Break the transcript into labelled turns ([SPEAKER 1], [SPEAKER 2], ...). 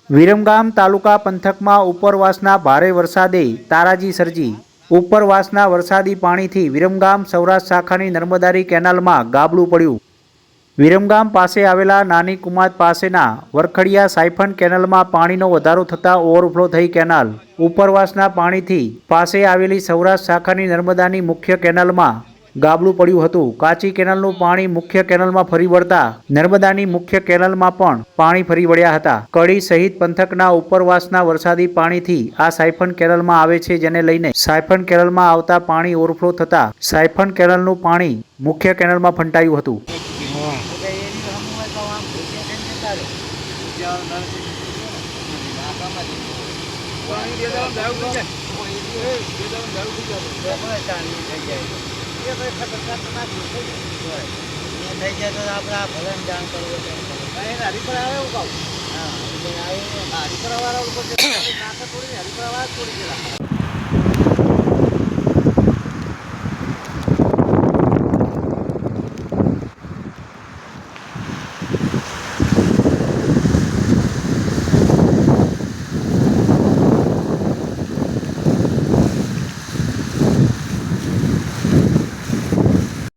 [SPEAKER 1] વિરમગામ તાલુકા પંથકમાં ઉપરવાસના ભારે વરસાદે તારાજી સર્જી। ઉપરવાસના વરસાદી પાણીથી વિરમગામ સૌરાષ્ટ્ર શાખાની નર્મદારી કેનાલમાં ગાબડું પડ્યું। વિરમગામ પાસે આવેલા નાની કુમાદ પાસેના વરખડિયા સાયફન કેનાલમાં પાણીનો વધારો થતાં ઓવરફ્લો થઈ કેનાલ। ઉપરવાસના પાણીથી પાસે આવેલી સૌરાષ્ટ્ર શાખાની નર્મદાની મુખ્ય કેનાલમાં ગાબડું પડ્યું હતું। કાચી કેનાલનું પાણી મુખ્ય કેનાલમાં ફરી વળતા નર્મદાની મુખ્ય કેનાલમાં પણ પાણી ફરી વળ્યા હતા। કડી સહિત પંથકના ઉપરવાસના વરસાદી પાણીથી આ સાયફન કેનાલમાં આવે છે, જેને લઈને સાયફન કેનાલમાં આવતા પાણી ઓવરફ્લો થતા સાયફન કેનાલનું પાણી મુખ્ય કેનાલમાં ફંટાયું હતું।